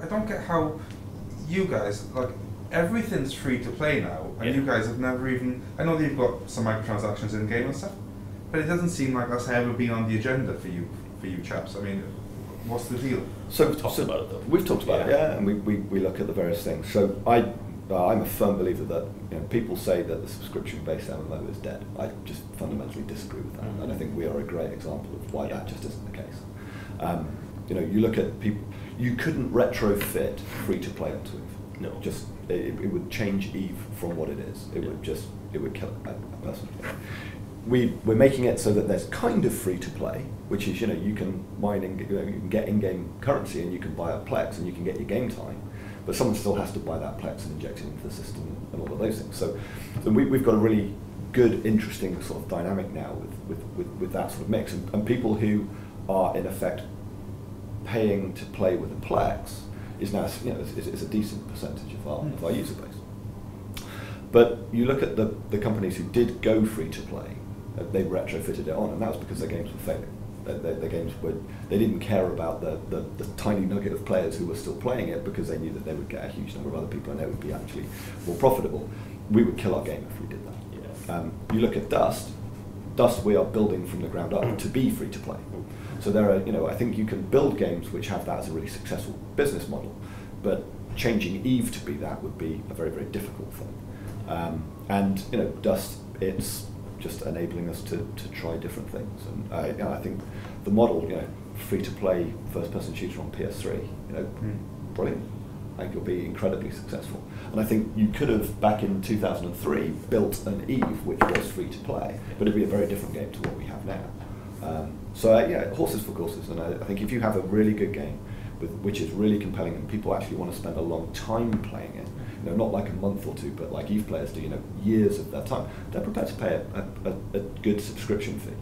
I don't get how you guys, like, everything's free to play now, and you guys have never even, I know that you've got some microtransactions in game and stuff, but it doesn't seem like that's ever been on the agenda for you chaps. I mean, what's the deal? So we've talked about it though. We've talked about it, yeah, and we look at the various things. So I'm a firm believer that people say that the subscription-based MMO is dead. I just fundamentally disagree with that, and I think we are a great example of why that just isn't the case. You look at people. You couldn't retrofit free-to-play onto Eve. No. Just it would change Eve from what it is. It would kill it. I personally think. We're making it so that there's kind of free-to-play, which is you can mine you can get in-game currency and you can buy a Plex and you can get your game time, but someone still has to buy that Plex and inject it into the system and all of those things. So we've got a really good, interesting sort of dynamic now with that sort of mix, and people who are in effect paying to play with a Plex is now is a decent percentage of our user base. But you look at the companies who did go free to play, they retrofitted it on, and that was because their games were failing. Their games they didn't care about the tiny nugget of players who were still playing it, because they knew that they would get a huge number of other people and it would be actually more profitable. We would kill our game if we did that. Yeah. You look at Dust, we are building from the ground up to be free to play. So there are, I think you can build games which have that as a really successful business model, but changing Eve to be that would be a very, very difficult thing. And Dust, it's just enabling us to try different things. And I think the model, free-to-play first-person shooter on PS3, brilliant. I think you'll be incredibly successful. And I think you could have, back in 2003, built an Eve which was free-to-play, but it'd be a very different game to what we have now. Horses for courses, and I think if you have a really good game which is really compelling and people actually want to spend a long time playing it, not like a month or two, but like Eve players do, years of their time, they're prepared to pay a good subscription fee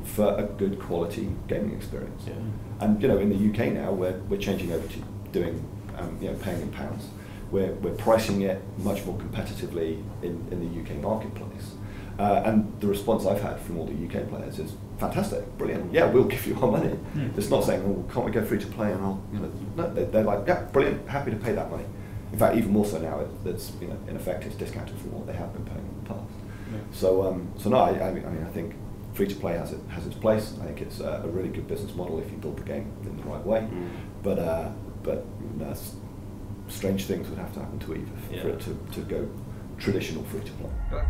for a good quality gaming experience. Yeah. And in the UK now, we're changing over to doing paying in pounds. We're pricing it much more competitively in the UK marketplace. And the response I've had from all the UK players is fantastic, brilliant. Yeah, we'll give you our money. It's not saying, well, can't we go free to play? And no, they're like, yeah, brilliant, happy to pay that money. In fact, even more so now, it's in effect it's discounted from what they have been paying in the past. Yeah. So no, I think free to play has its place. I think it's a really good business model if you build the game in the right way. But strange things would have to happen to Eve for it to go traditional free to play.